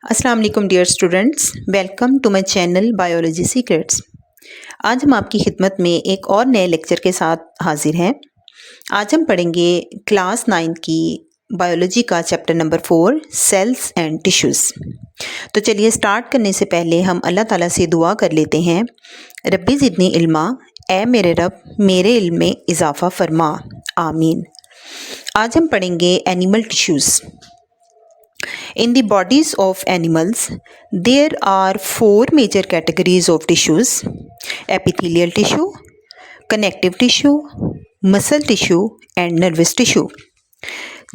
अस्सलाम वालेकुम dear students, welcome to my channel biology secrets. आज हम आपकी खिदमत में एक और नए लेक्चर के साथ हाजिर हैं। आज हम पढ़ेंगे क्लास 9 की बायोलॉजी का chapter number 4 cells and tissues. तो चलिए स्टार्ट करने से पहले हम अल्लाह ताला से दुआ कर लेते हैं। रब्बी ज़िदनी इल्मा, ए मेरे रब मेरे इल्म में इजाफ़ा फरमा, आमीन। आज हम पढ़ेंगे animal tissues. In the bodies of animals, there are 4 major categories of tissues: epithelial tissue, connective tissue, muscle tissue and nervous tissue.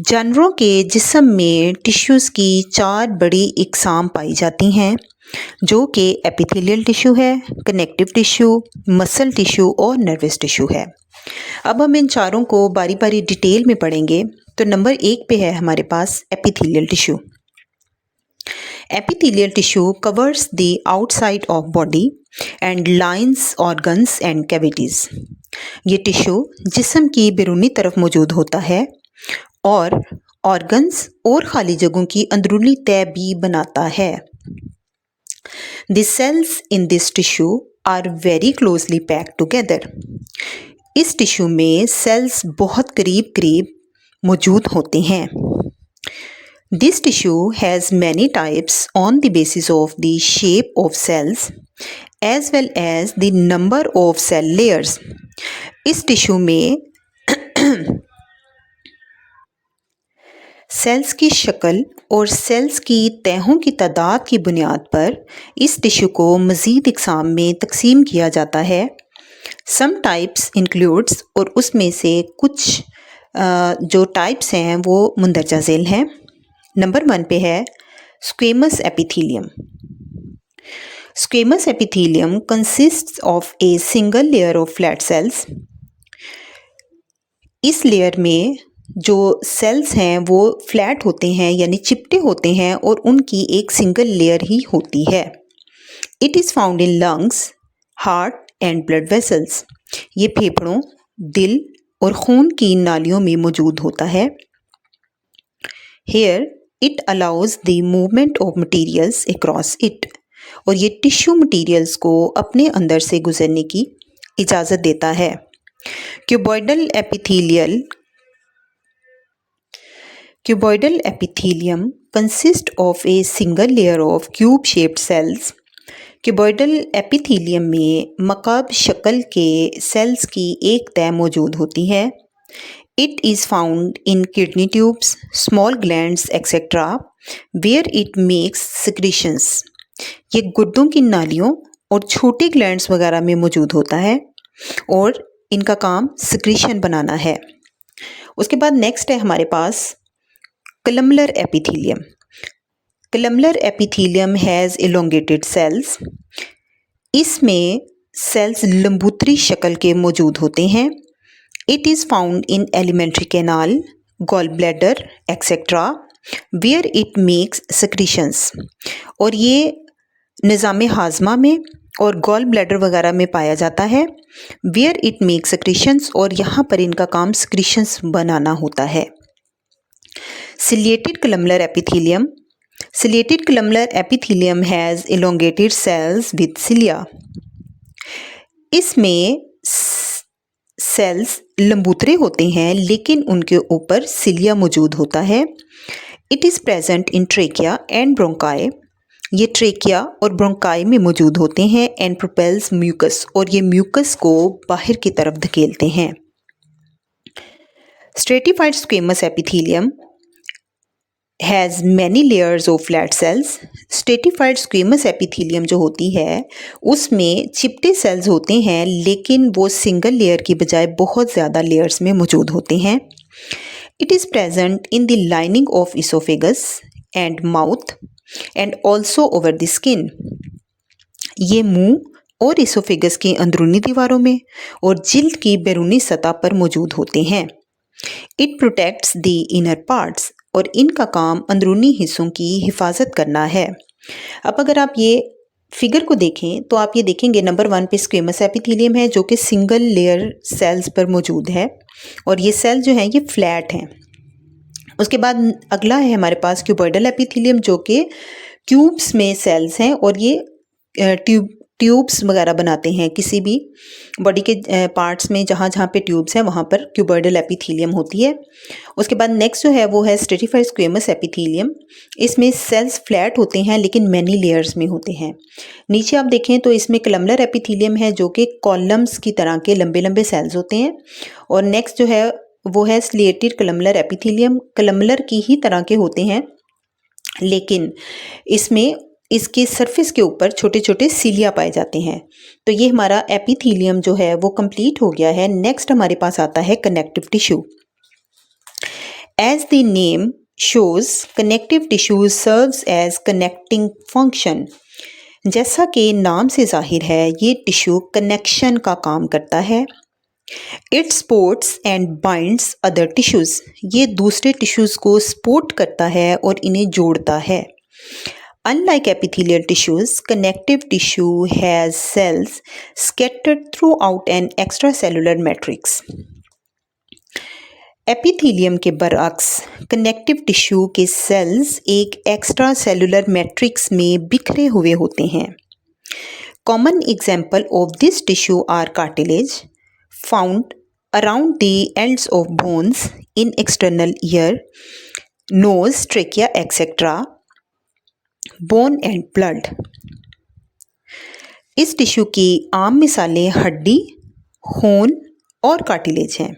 जानवरों के जिस्म में टिश्यूज़ की 4 बड़ी इकसाम पाई जाती हैं, जो कि एपिथेलियल टिश्यू है, कनेक्टिव टिश्यू, मसल टिश्यू और नर्वस टिश्यू है। अब हम इन चारों को बारी बारी डिटेल में पढ़ेंगे। तो नंबर 1 पे है हमारे पास epithelial tissue. Epithelial tissue covers the outside of body and lines organs and cavities. ये टिश्यू जिस्म की बैरूनी तरफ मौजूद होता है और ऑर्गन्स और खाली जगहों की अंदरूनी तह भी बनाता है। The cells in this tissue are very closely packed together. इस टिश्यू में सेल्स बहुत करीब करीब मौजूद होते हैं। This tissue has many types on the basis of the shape of cells as well as the number of cell layers. इस tissue में सेल्स की शक्ल और सेल्स की तहों की तादाद की बुनियाद पर इस टिश्यू को मज़ीद इकसाम में तकसीम किया जाता है। Some types includes, और उसमें से कुछ जो टाइप्स हैं वो मुंदरजा झेल हैं। नंबर 1 पे है squamous epithelium. Squamous epithelium consists of a single layer of flat sales. इस लेयर में जो सेल्स हैं वो फ्लैट होते हैं यानी चिपटे होते हैं और उनकी एक सिंगल लेयर ही होती है। It is found in lungs, heart and blood vessels. ये फेफड़ों, दिल और खून की नालियों में मौजूद होता है। Here it allows the movement of materials across it. और ये टिश्यू मटीरियल्स को अपने अंदर से गुजरने की इजाज़त देता है। Cuboidal epithelium consist of a single layer of cube shaped cells. Cuboidal epithelium में मकाब शक्ल के सेल्स की एक तह मौजूद होती है। It is found in kidney tubes, small glands, etc., where it makes secretions. ये गुर्दों की नालियों और छोटे ग्लैंड्स वगैरह में मौजूद होता है और इनका काम सिक्रीशन बनाना है। उसके बाद नेक्स्ट है हमारे पास columnar epithelium. Columnar epithelium has elongated cells. इसमें सेल्स लंबूतरी शक्ल के मौजूद होते हैं। It is found in alimentary canal, gallbladder, etc., where it makes secretions. और ये निज़ाम हाजमा में और गॉल ब्लैडर वगैरह में पाया जाता है। where it makes secretions, और यहाँ पर इनका काम secretions बनाना होता है। Ciliated columnar epithelium. Ciliated columnar epithelium has elongated cells with cilia. इसमें सेल्स लंबूतरे होते हैं लेकिन उनके ऊपर सिलिया मौजूद होता है। It is present in trachea and bronchi. ये ट्रेकिया और ब्रोंकाई में मौजूद होते हैं। एंड प्रोपेल्स म्यूकस, और ये म्यूकस को बाहर की तरफ धकेलते हैं। Stratified squamous epithelium has many layers of flat sales. Stratified squamous epithelium जो होती है उसमें चिपटे सेल्स होते हैं लेकिन वो सिंगल लेयर की बजाय बहुत ज़्यादा लेयर्स में मौजूद होते हैं। It is present in the lining of oesophagus and mouth and also over the skin. ये मुंह और इसोफेगस की अंदरूनी दीवारों में और जिल्द की बैरूनी सतह पर मौजूद होते हैं। It protects the inner parts, और इनका काम अंदरूनी हिस्सों की हिफाजत करना है। अब अगर आप ये फिगर को देखें तो आप ये देखेंगे नंबर 1 पे स्क्वेमस एपिथेलियम है जो कि सिंगल लेयर सेल्स पर मौजूद है और ये सेल जो हैं ये फ्लैट हैं। उसके बाद अगला है हमारे पास क्यूबॉइडल एपिथेलियम जो कि क्यूब्स में सेल्स हैं और ये ट्यूब्स वगैरह बनाते हैं किसी भी बॉडी के पार्ट्स में जहाँ जहाँ पे ट्यूब्स हैं वहाँ पर क्यूबॉइडल एपिथेलियम होती है। उसके बाद नेक्स्ट जो है वो है स्ट्रेटिफाइड स्क्वेमस एपिथेलियम। इसमें सेल्स फ्लैट होते हैं लेकिन मैनी लेयर्स में होते हैं। नीचे आप देखें तो इसमें कलमलर एपिथेलियम है जो कि कॉलम्स की तरह के लंबे लंबे सेल्स होते हैं। और नेक्स्ट जो है वो है स्लेटेड कलमलर एपिथेलियम। कलमलर की ही तरह के होते हैं लेकिन इसमें इसके सरफेस के ऊपर छोटे छोटे सीलिया पाए जाते हैं। तो ये हमारा एपिथेलियम जो है वो कंप्लीट हो गया है। नेक्स्ट हमारे पास आता है connective tissue. As the name shows connective tissue serves as connecting function. जैसा कि नाम से जाहिर है ये टिश्यू कनेक्शन का काम करता है। It supports and binds other tissues. ये दूसरे टिश्यूज को सपोर्ट करता है और इन्हें जोड़ता है। Unlike epithelial tissues, connective tissue has cells scattered throughout an extracellular matrix. Epithelium के बरअक्स कनेक्टिव टिश्यू के सेल्स एक एक्स्ट्रा सेलुलर मैट्रिक्स में बिखरे हुए होते हैं। Common example of this tissue are cartilage found around the ends of bones in external ear, nose, trachea etcetera, bone and blood. इस टिश्यू की आम मिसालें हड्डी, खून और कार्टिलेज हैं।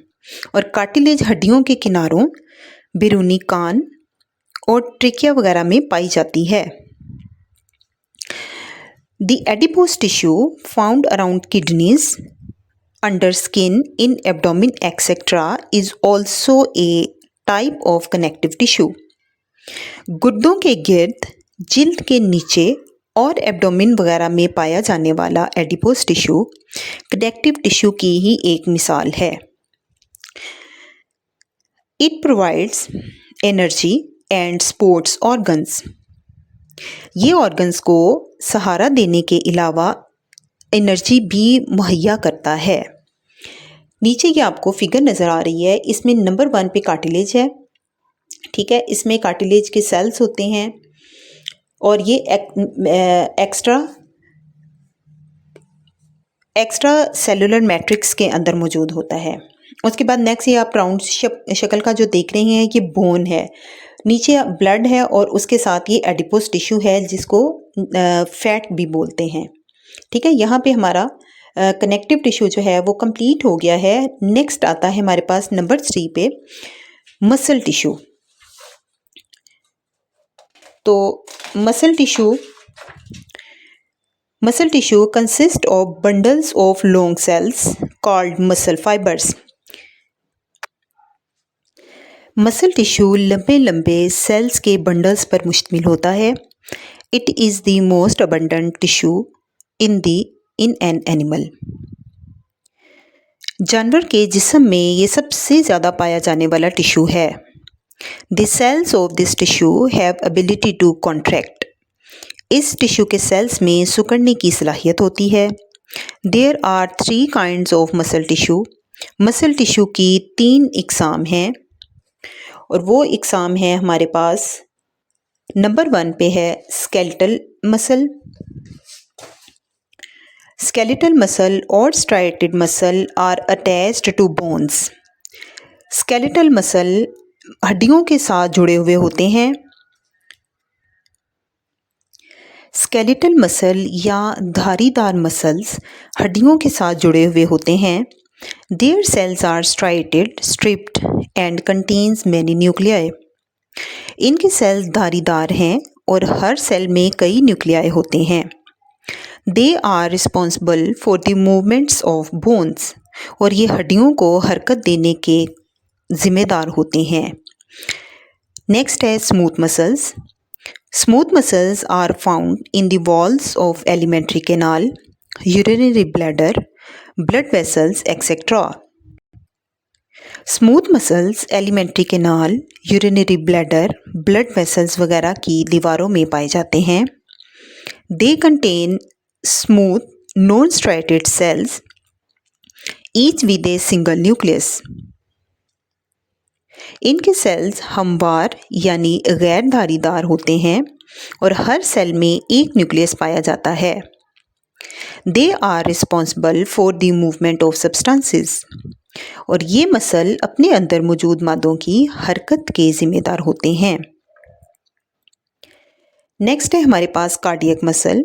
और कार्टिलेज हड्डियों के किनारों, बैरूनी कान और ट्रेकिया वगैरह में पाई जाती है। The adipose tissue found around kidneys, under skin, in abdomen et cetera is also a type of connective tissue. गुर्दों के गिर्द, जिल्द के नीचे और एब्डोमेन वगैरह में पाया जाने वाला एडिपोज टिश्यू कनेक्टिव टिश्यू की ही एक मिसाल है। It provides energy and supports organs. ये ऑर्गन्स को सहारा देने के अलावा एनर्जी भी मुहैया करता है। नीचे ये आपको फिगर नज़र आ रही है, इसमें नंबर 1 पे कार्टिलेज है। ठीक है, इसमें कार्टिलेज के सेल्स होते हैं और ये एक्स्ट्रा सेलुलर मैट्रिक्स के अंदर मौजूद होता है। उसके बाद नेक्स्ट ये आप राउंड शक्ल का जो देख रहे हैं ये बोन है, नीचे ब्लड है और उसके साथ ये एडिपोज टिश्यू है जिसको फैट भी बोलते हैं। ठीक है, यहाँ पे हमारा कनेक्टिव टिश्यू जो है वो कंप्लीट हो गया है। नेक्स्ट आता है हमारे पास नंबर 3 पे मसल टिश्यू। तो muscle tissue consist of bundles of long cells called muscle fibres. Muscle tissue लंबे लंबे सेल्स के बंडल्स पर मुश्तमिल होता है। It is the most abundant tissue in an animal. जानवर के जिस्म में ये सबसे ज़्यादा पाया जाने वाला टिश्यू है। The cells of this tissue have ability to contract. इस टिश्यू के सेल्स में सिकुड़ने की सलाहियत होती है। There are 3 kinds of muscle tissue. Muscle tissue की 3 इकसाम हैं और वो इकसाम है हमारे पास नंबर 1 पे है skeletal muscle. Skeletal muscle or striated muscle are attached to bones. Skeletal muscle हड्डियों के साथ जुड़े हुए होते हैं। स्केलेटल मसल या धारीदार मसल्स हड्डियों के साथ जुड़े हुए होते हैं। Their cells are striated, striped and contains many nuclei. इनके सेल्स धारीदार हैं और हर सेल में कई न्यूक्लियाई होते हैं। They are responsible for the movements of bones. और ये हड्डियों को हरकत देने के ज़िम्मेदार होते हैं। नेक्स्ट है smooth muscles. Smooth muscles are found in the walls of alimentary canal, urinary bladder, blood vessels etcetera. Smooth muscles alimentary canal, urinary bladder, blood vessels वगैरह की दीवारों में पाए जाते हैं। They contain smooth non striated cells each with a single nucleus. इनके cells हमवार यानी गैर धारीदार होते हैं और हर सेल में एक न्यूक्लियस पाया जाता है। They are responsible for the movement of substances, और ये मसल अपने अंदर मौजूद मादों की हरकत के जिम्मेदार होते हैं। नेक्स्ट है हमारे पास cardiac muscle.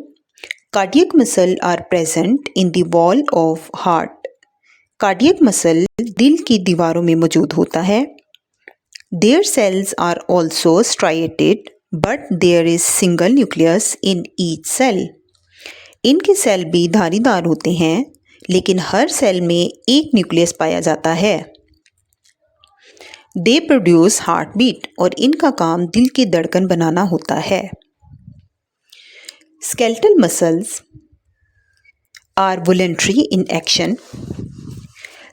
Cardiac muscle are present in the wall of heart. Cardiac muscle दिल की दीवारों में मौजूद होता है। Their cells are also striated but there is single nucleus in each cell. इनके सेल भी धारीदार होते हैं, लेकिन हर सेल में एक न्यूक्लियस पाया जाता है। दे प्रोड्यूस हार्ट बीट, और इनका काम दिल की धड़कन बनाना होता है। Skeletal muscles are voluntary in action.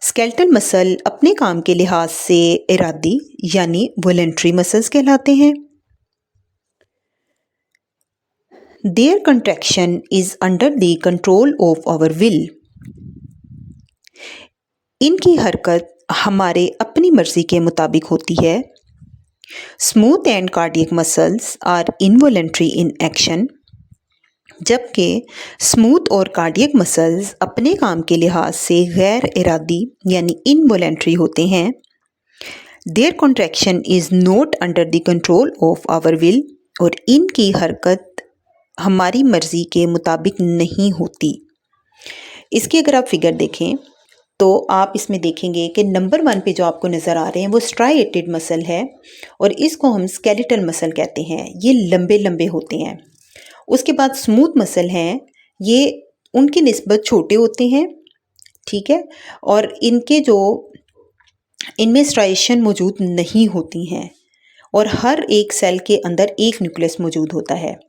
Skeletal muscle अपने काम के लिहाज से इरादी यानी वॉलंटरी मसल्स कहलाते हैं। Their contraction is under the control of our will. इनकी हरकत हमारे अपनी मर्जी के मुताबिक होती है। Smooth and cardiac muscles are involuntary in action, जबकि स्मूथ और कार्डियक मसल्स अपने काम के लिहाज से गैर इरादी यानी इनवॉलंटरी होते हैं। Their contraction is not under the control of our will, और इनकी हरकत हमारी मर्ज़ी के मुताबिक नहीं होती। इसकी अगर आप फिगर देखें तो आप इसमें देखेंगे कि नंबर 1 पे जो आपको नज़र आ रहे हैं वो स्ट्राइएटेड मसल है, और इसको हम स्केलेटल मसल कहते हैं। ये लंबे लंबे होते हैं। उसके बाद स्मूथ मसल हैं, ये उनकी निस्बत छोटे होते हैं, ठीक है, और इनमें स्ट्राइएशन मौजूद नहीं होती हैं, और हर एक सेल के अंदर एक न्यूक्लियस मौजूद होता है।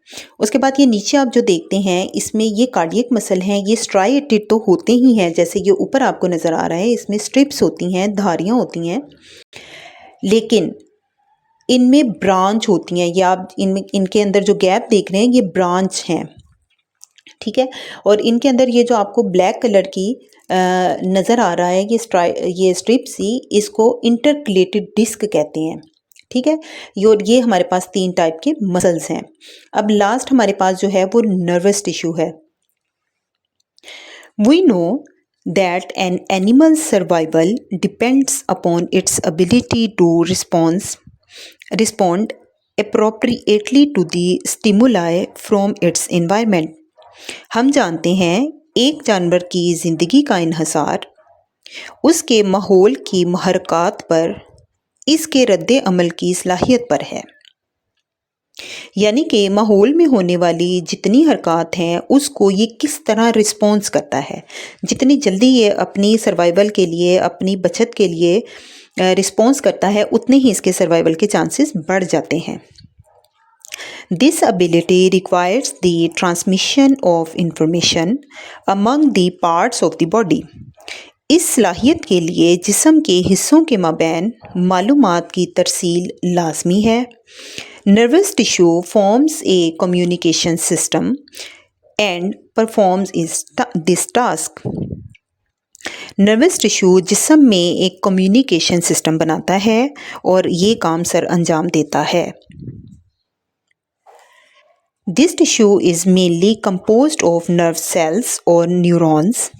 उसके बाद ये नीचे आप जो देखते हैं इसमें ये कार्डियक मसल हैं, ये स्ट्राइएटेड तो होते ही हैं, जैसे ये ऊपर आपको नज़र आ रहा है, इसमें स्ट्रिप्स होती हैं, धारियाँ होती हैं, लेकिन इनमें ब्रांच होती हैं। ये आप इनके अंदर जो गैप देख रहे हैं ये ब्रांच हैं, ठीक है। और इनके अंदर ये जो आपको ब्लैक कलर की नज़र आ रहा है ये स्ट्रिप्स ही, इसको इंटरकलेटेड डिस्क कहते हैं, ठीक है। ये हमारे पास 3 टाइप के मसल्स हैं। अब लास्ट हमारे पास जो है वो नर्वस टिश्यू है। We know that an animal's survival depends upon its ability to respond appropriately to the stimuli from its environment. हम जानते हैं एक जानवर की ज़िंदगी का इन्हसार उसके माहौल की महरक़ात पर, इसके रद्द अमल की सलाहियत पर है। यानी कि माहौल में होने वाली जितनी हरकत हैं उसको ये किस तरह रिस्पॉन्स करता है। जितनी जल्दी ये अपनी सर्वाइवल के लिए, अपनी बचत के लिए रिस्पॉन्स करता है, उतने ही इसके सर्वाइवल के चांसेस बढ़ जाते हैं। This ability requires the transmission of information among the parts of the body. इस सलाहियत के लिए जिस्म के हिस्सों के माबैन मालूमात की तरसील लाजमी है। Nervous tissue forms a communication system and performs this task. Nervous tissue जिस्म में एक कम्युनिकेशन सिस्टम बनाता है और ये काम सर अंजाम देता है। This tissue is mainly composed of nerve cells or neurons,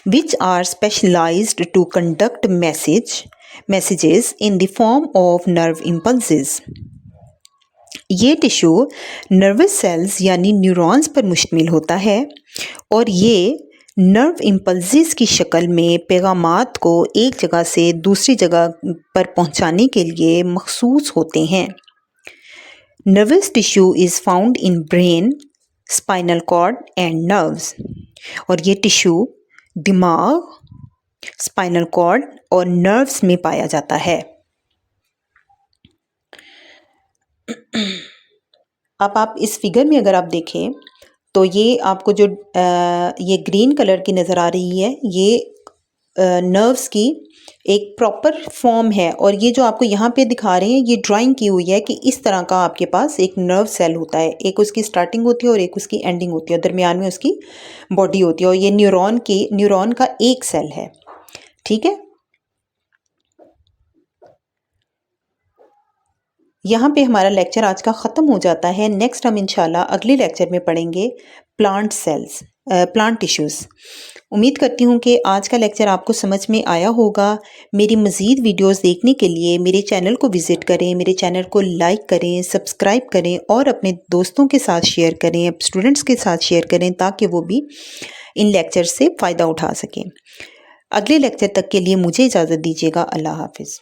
which are specialized to conduct messages in the form of nerve impulses. ये टिश्यू नर्वस सेल्स यानी न्यूरॉन्स पर मुश्तमिल होता है, और ये नर्व इम्पल्सेस की शक्ल में पैगामात को एक जगह से दूसरी जगह पर पहुंचाने के लिए मखसूस होते हैं। Nervous tissue is found in brain, spinal cord and nerves, और ये टिश्यू दिमाग, स्पाइनल कॉर्ड और नर्व्स में पाया जाता है। अब आप इस फिगर में अगर आप देखें तो ये आपको जो ये ग्रीन कलर की नज़र आ रही है, ये नर्व्स की एक प्रॉपर फॉर्म है, और ये जो आपको यहाँ पे दिखा रहे हैं ये ड्राइंग की हुई है कि इस तरह का आपके पास एक नर्व सेल होता है। एक उसकी स्टार्टिंग होती है और एक उसकी एंडिंग होती है, दरमियान में उसकी बॉडी होती है, और ये न्यूरॉन का एक सेल है, ठीक है। यहाँ पे हमारा लेक्चर आज का ख़त्म हो जाता है। नेक्स्ट हम इंशाल्लाह अगले लेक्चर में पढ़ेंगे प्लांट सेल्स, प्लांट टिश्यूज़। उम्मीद करती हूँ कि आज का लेक्चर आपको समझ में आया होगा। मेरी मज़ीद वीडियोस देखने के लिए मेरे चैनल को विज़िट करें, मेरे चैनल को लाइक करें, सब्सक्राइब करें और अपने दोस्तों के साथ शेयर करें, स्टूडेंट्स के साथ शेयर करें ताकि वो भी इन लेक्चर से फ़ायदा उठा सकें। अगले लेक्चर तक के लिए मुझे इजाज़त दीजिएगा। अल्लाह हाफ़िज़।